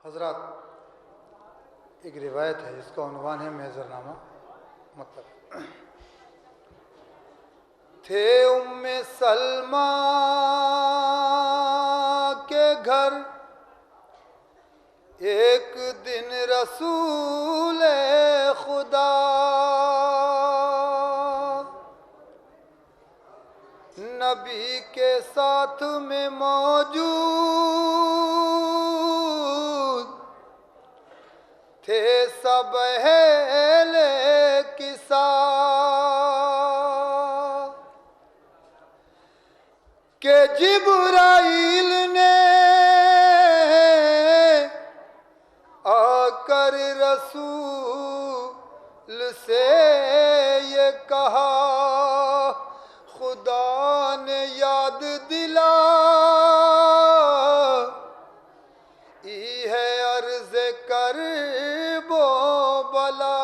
حضرات ایک روایت ہے جس کا عنوان ہے محضرنامہ مطلب تھے ام سلمہ کے گھر ایک دن رسول خدا نبی کے ساتھ میں موجود تھے سب اہل کسا کہ جبرائیل نے آ کر رسول سے یہ کہا خدا نے یاد دلا ہے عرض کر بو بلا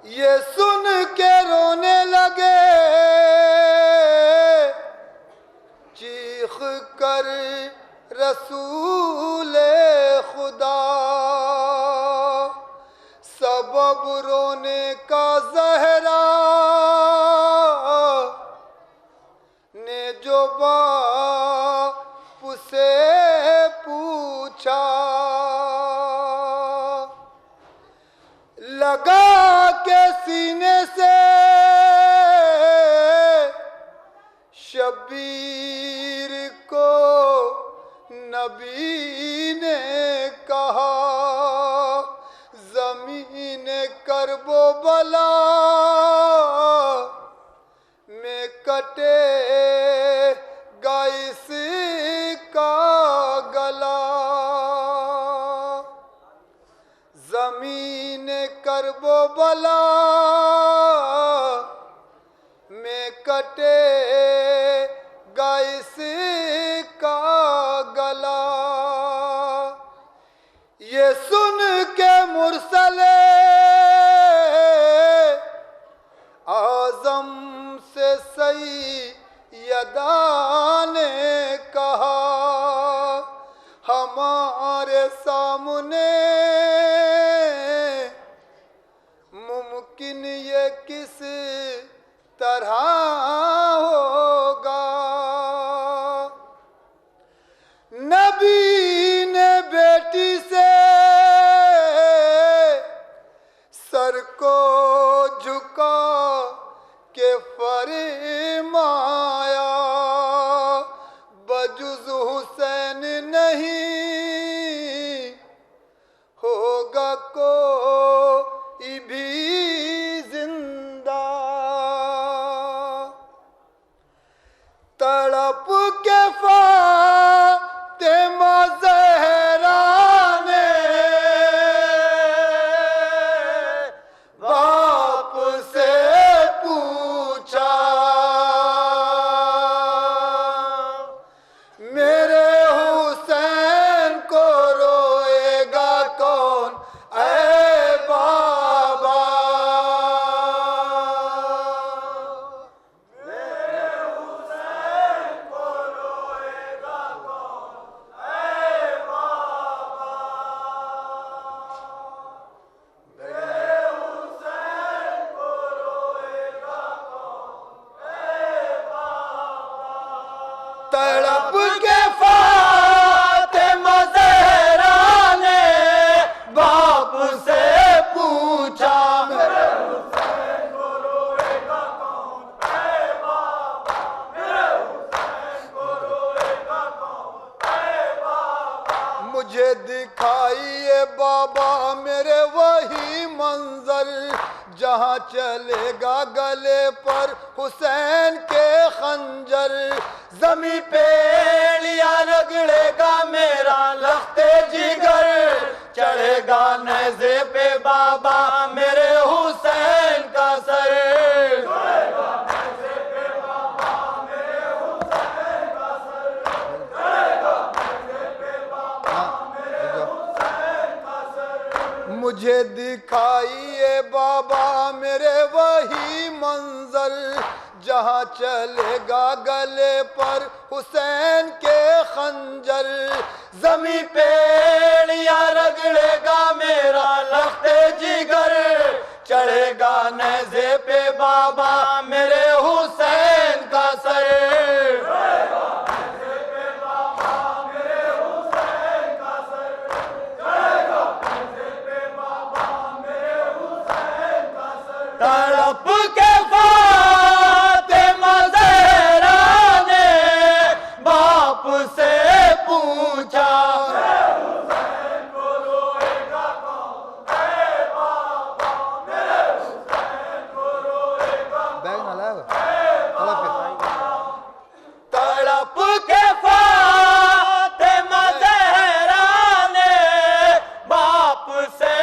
یہ سن کے رونے لگے چیخ کر رسول خدا سبب رونے کا زہرا نے جو باپ سے پوچھا لگا کے سینے سے شبیر کو نبی نے کہا زمین کرب و بلا میں کٹے گا اس کا گلا زمین کرب و بلا میں کٹے گا اس کا گلا یہ سن کے مرسل اعظم سے سیدہ نے کہا ہمارے سامنے ممکن یہ کس طرح ہوگا نبی نے بیٹی سے سر کو جھکا کے فرمایا بجز حسین نہیں ہوگا کوئی بھی زندہ تڑپ کے فاطمہ زہرا نے باپ سے پوچھا میرے حسین کو روئے گا کون اے بابا تڑپ کے فاطمہ زہرا نے باپ سے پوچھا میرے حسین کو روئے گا کون اے بابا میرے حسین کو روئے گا کون اے بابا مجھے دکھائیے بابا میرے وہی منظر جہاں چلے گا گلے پر حسین کے خنجر زمیں پہ لیا رگڑے گا میرا لخت جگر چڑھے گا نیزے پہ بابا میرے حسین کا سر چڑھے گا نیزے پہ بابا میرے حسین کا سر چڑھے گا نیزے پہ بابا میرے حسین کا سر مجھے دکھائیے بابا میرے وہی منظر جہاں چلے گا گلے پر حسین کے خنجر زمیں پیڑیاں رگڑے گا میرا لخت جگر، چڑھے گا نیزے پہ بابا میرے حسین کا سر، تڑپ کے فاطمہ زہرا نے باپ سے پوچھا، بیگ نہ لائے گا تڑپ کے فاطمہ زہرا نے باپ سے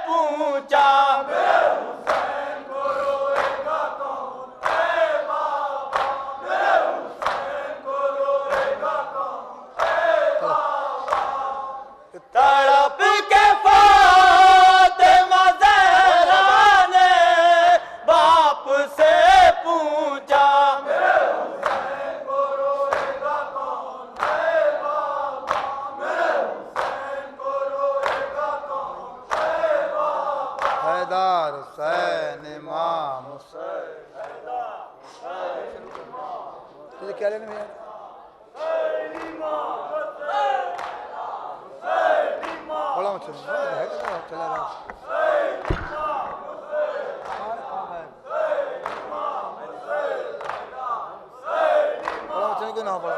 پوچھا، تڑپ کے فاطمہ زہرا نے باپ سے پوچھا، حیدر حسین امام حسین، تجھے کیا لینے میں بڑا مچھل چلا رہا بڑا مچھل کیوں نہ پڑا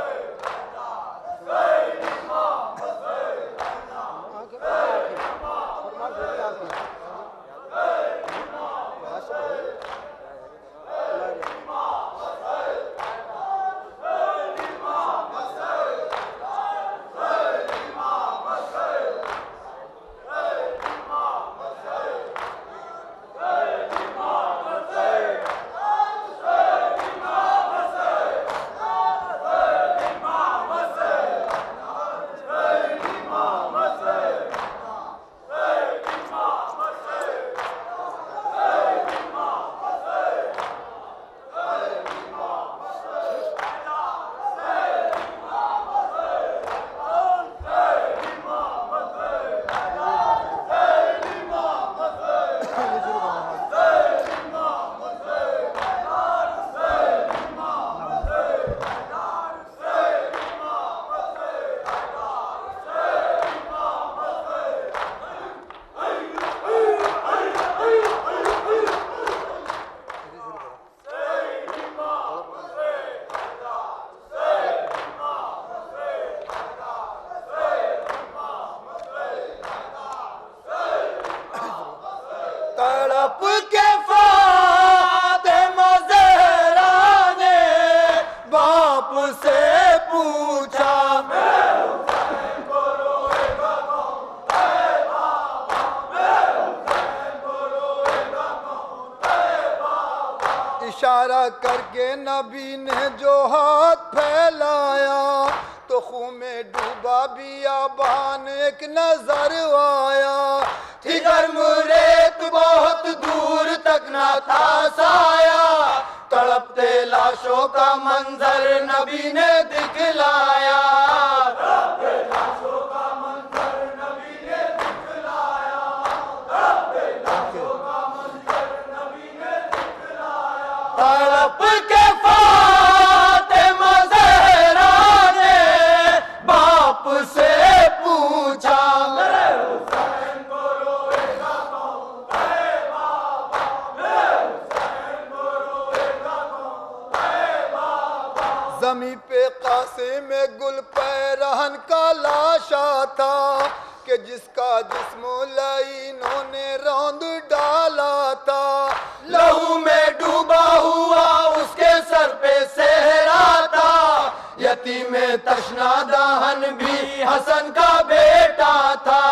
تڑپ کے فاطمہ زہرا نے باپ سے پوچھا، اشارہ کر کے نبی نے جو ہاتھ پھیلایا تو خون میں ڈوبا بیابان ایک نظر آیا، تھی گرم ریت بہت دور تک نہ تھا سایہ، تڑپتے لاشوں کا منظر نبی نے دکھلایا، تڑپ کے فاطمہ زہرا نے باپ سے پوچھا، زمیں پہ قاسم گل پیرہن کا لاشا تھا کہ جس کا جسم لعینوں نے روند ڈالا تھا، لہو میں ڈوبا ہوا اس کے سر پہ صحرا تھا، یتیم تشنا دہن بھی حسن کا بیٹا تھا،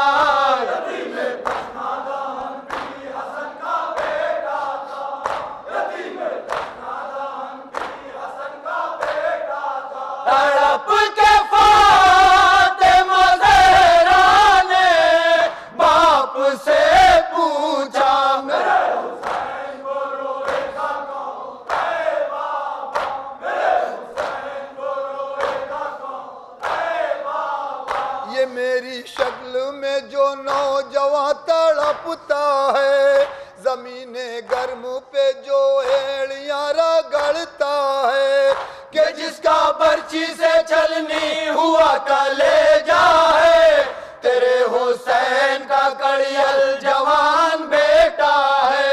تڑپ کے فاطمہ زہرا نے باپ سے پوچھا، یہ میری شکل میں جو نوجوان تڑپتا ہے، زمین گرم پہ جو ایڑیاں رگڑتا ہے، کہ جس کا برچی سے چھلنی ہوا کلیجا ہے، تیرے حسین کا کڑیل جوان بیٹا ہے۔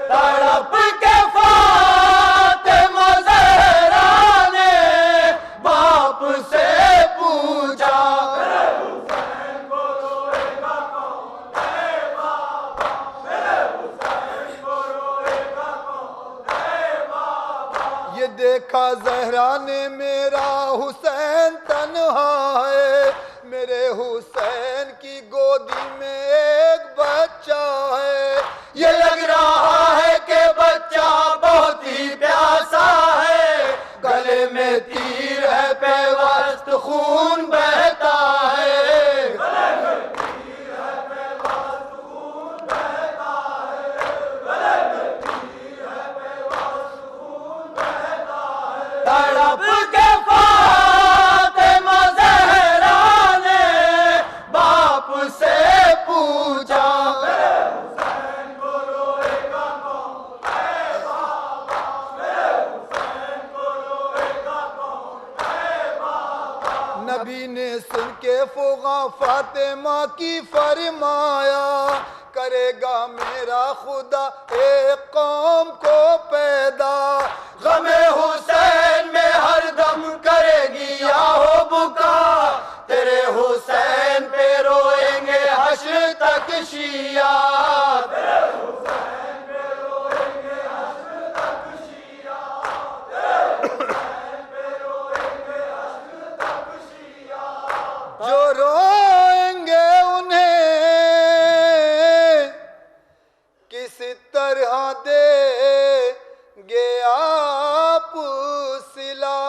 تڑپ کے فاطمہ زہرا نے باپ سے پوچھا، یہ دیکھا زہرا نے میرا حسین تنہا ہے، میرے حسین کی گودی میں ایک بچہ ہے، یہ لگ رہا ہے کہ بچہ بہت ہی پیاسا ہے، گلے میں تیر ہے پیوست خون بہتا ہے۔ تڑپ کے فاطمہ زہرا نے باپ سے پوچھا، نبی نے سن کے فغاں فاطمہ کی فرمایا، کرے گا میرا خدا ایک قوم کو پیدا، غم حسین میں ہر دم کرے گی آہو بکا، تیرے حسین پہ روئیں گے حشر تک شیعہ۔ جو روئیں گے انہیں کس طرح دے گے آپ صلہ،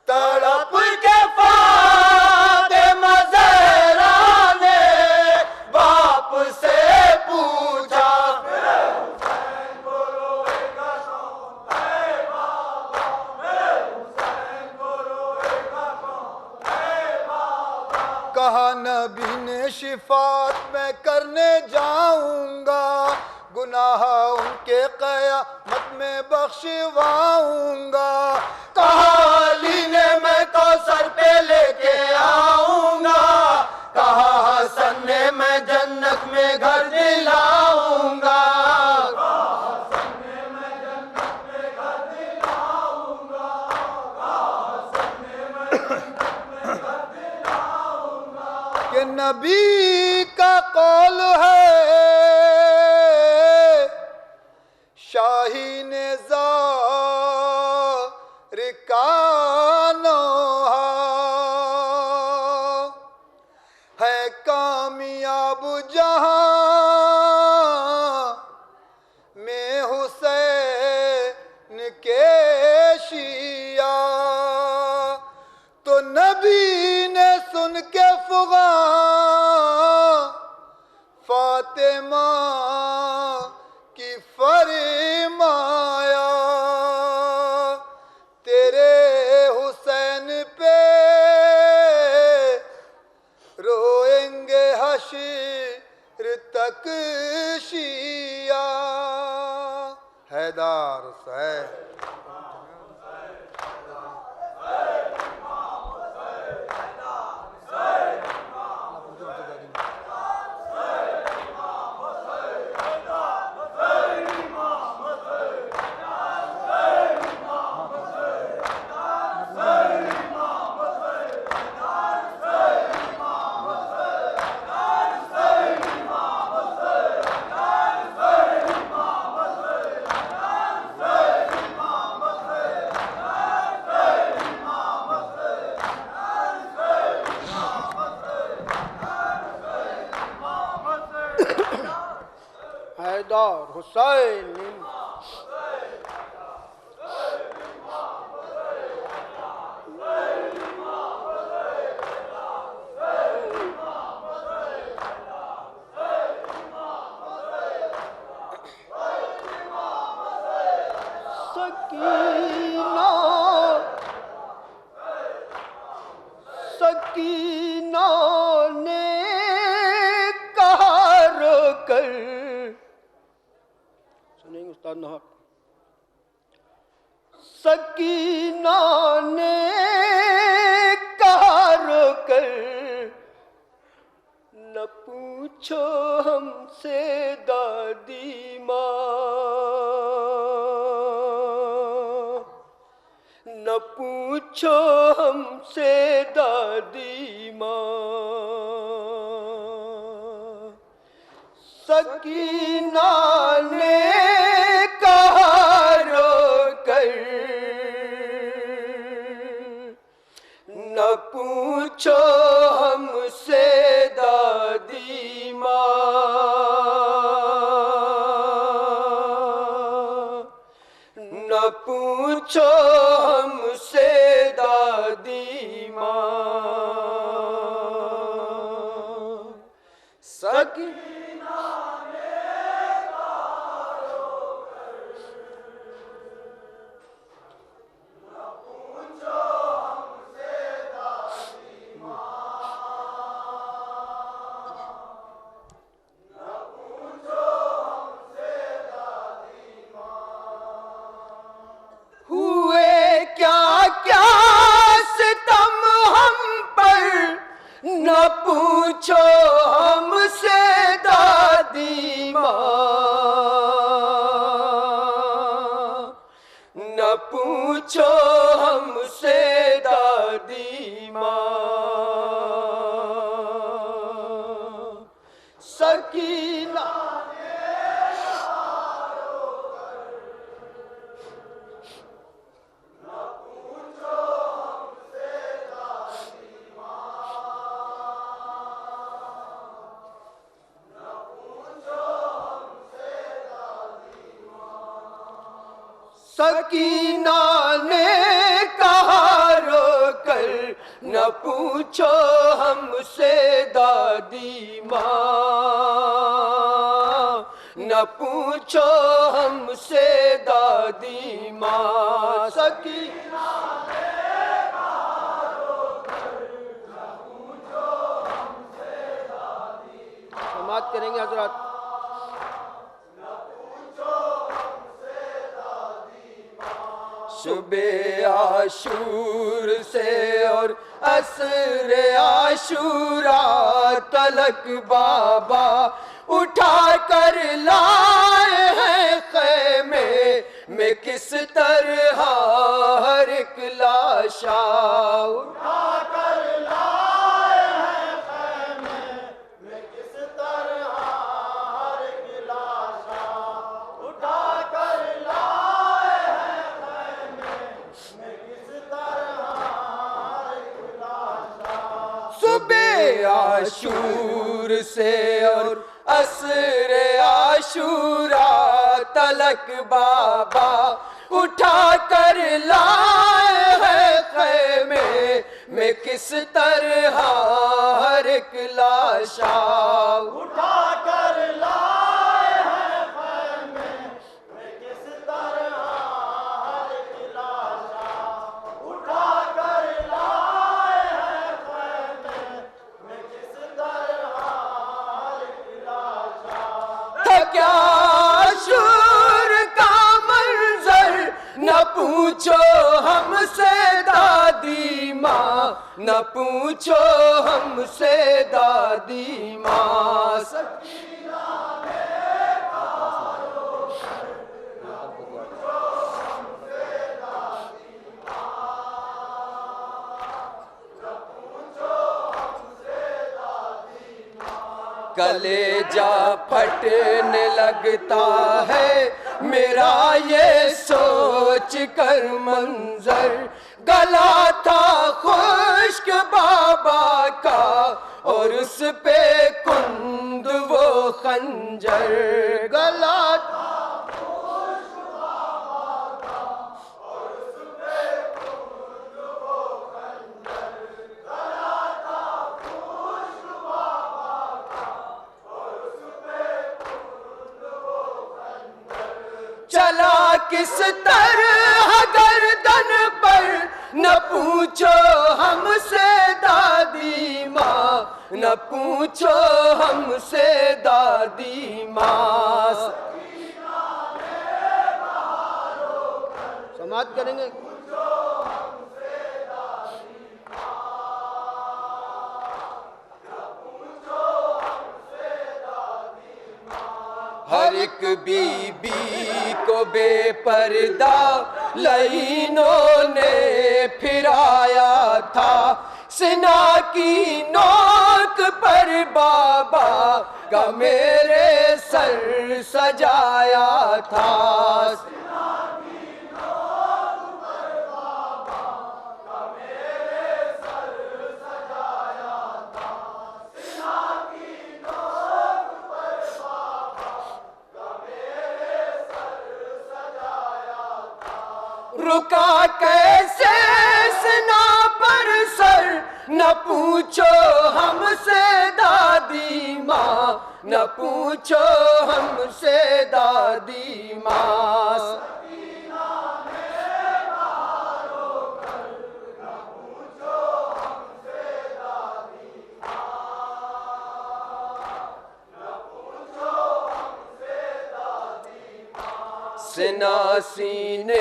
تڑپ کے فاطمہ زہرا نے باپ سے پوچھا، کہا نبی نے شفاعت میں کرنے جاؤں گا، گناہ ان کے قیامت میں بخشواؤں گا، کہا علی نے میں کوثر پہ لے کے آؤں گا، کہا حسن نے میں جنت میں گھر دلاؤں گا۔ کہ نبی کا قول ہے شاہین زار کا نوحہ ہے، کامیاب جہاں میں حسین کے شیعہ، تو نبی نے سن کے فغاں فاطمہ کی فرمایا، تیرے حسین پہ روئیں گے حشر تک شیعہ۔ حیدر حسین حیدر حسین سکینہ نے کہا رو کر، سنیں گے استاد نحق، سکینہ نے کہا رو کر، نہ پوچھو ہم سے دادی ماں، نہ پوچھو ہم سے دادی ماں، سکینہ نے کہا رو کر، نہ پوچھو ہم سے دادی ماں، نہ پوچھو ہم سے دادی ماں، سکینہ نے کہا رو کر، نہ پوچھو ہم سے دادی ماں، نہ پوچھو ہم سے دادی ماں، ہوئے کیا کیا ستم ہم پر، نہ پوچھو ہم سے دادی ماں، نہ پوچھو ہم سے دادی ماں، سکینہ سکینہ نے کہا رو کر، نہ پوچھو ہم سے دادی ماں، نہ پوچھو ہم سے دادی ماں، سکینہ نے کہا رو کر، نہ پوچھو ہم سے دادی ماں، سماعت کریں گے حضرات، صبح عاشور سے اور عصر عاشوراء تلک بابا اٹھا کر لائے ہیں خیمے میں کس طرح ہر ایک لاشا، اٹھا کر لائے ہیں خیمے میں کس طرح ہر ایک لاشا، اٹھا کر لائے ہیں صبح عاشور سے اور عصر عاشوراء تلک بابا اٹھا کر لائے ہیں خیمے میں کس طرح ہر ایک لاشا، اٹھا کر لائے ہیں خیمے میں کس طرح ہر ایک لاشا، اٹھا کر لائے ہیں خیمے میں کس طرح ہر ایک لاشا، تھا کیا عاشور کا منظر، نہ پوچھو ہم سے دادی ماں، نہ پوچھو ہم سے دادی ماں، سکینہ نے کہا رو کر، نہ پوچھو ہم سے دادی ماں، نہ پوچھو ہم سے دادی ماں، کلیجہ پھٹنے لگتا ہے میرا یہ سوچ کر منظر، گلا تھا خشک بابا کا اور اس پہ کند وہ خنجر، گلا تھا خشک بابا کا اور اس پہ کند وہ خنجر، گلا تھا خشک بابا کا اور اس پہ کند وہ خنجر، چلا کس طرح گردن پر نہ پوچھو ہم سے دادی ماں، نہ پوچھو ہم سے دادی ماں. سماعت کریں گے. ہر ایک بی بی کو بے پردہ لعینوں نے پھرایا تھا، سنا کی نوک پر بابا کا میرے سر سجایا تھا. رکا کیسے سنا پر سر، نہ پوچھو ہم سے دادی ماں، نہ پوچھو ہم سے دادی ماں. سنا سینے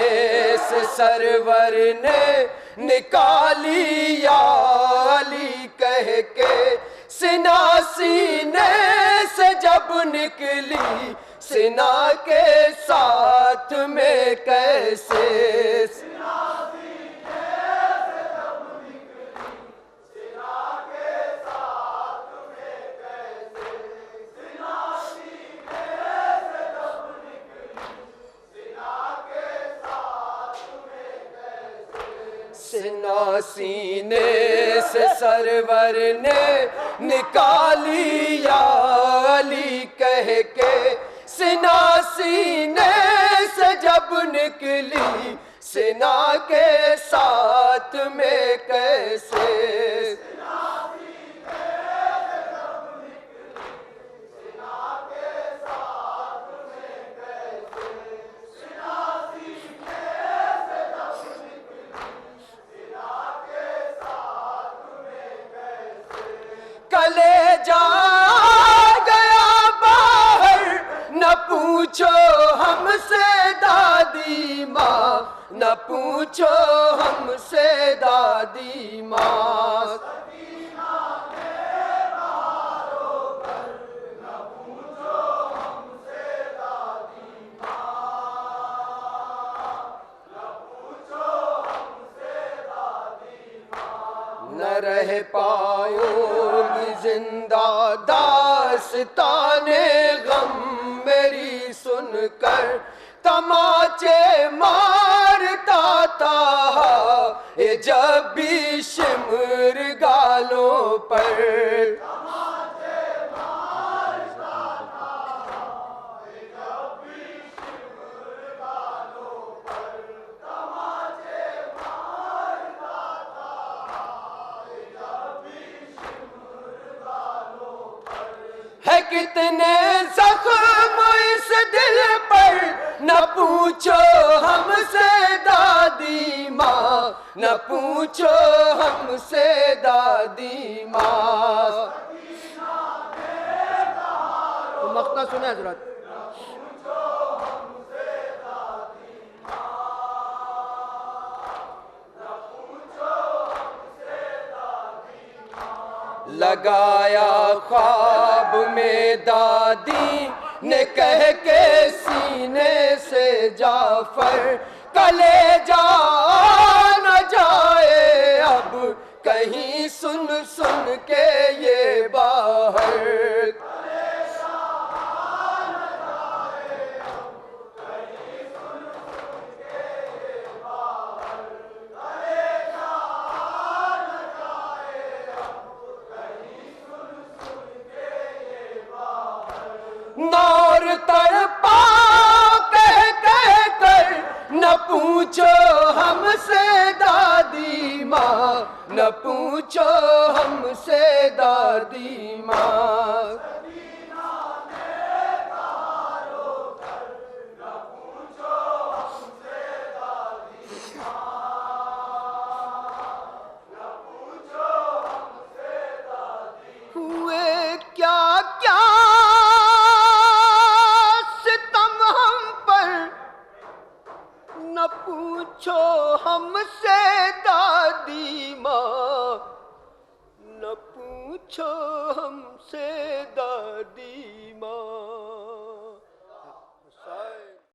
سے سرور نے نکالی یا علی کہہ کے، سنا سینے سے جب نکلی سنا کے ساتھ میں کیسے. سنا سینے سے سرور نے نکالی یا علی کہہ کے، سنا سینے سے جب نکلی سنا کے ساتھ میں کیسے. کلیجہ گیا باہر، نہ پوچھو ہم سے دادی ماں، نہ پوچھو ہم سے دادی ماں. نہ رہ پاؤں گی زندہ داستان غم میری سن کر، تماچے مارتا تھا یہ جب بھی شمر گالوں پر. ہے کتنے زخم اس دل پر، نہ پوچھو ہم سے دادی ماں، نہ پوچھو ہم سے دادی ماں. مقطع سنیں حضرت. لگایا خواب میں دادی نے کہہ کے سینے سے جعفر، کلیجہ نہ جائے اب کہیں سن سن کے یہ باہر. نور تڑپا کہہ کر، نہ پوچھو ہم سے دادی ماں، نہ پوچھو ہم سے دادی ماں. پوچھو ہم سے دادی ماں، نہ پوچھو ہم سے دادی ماں۔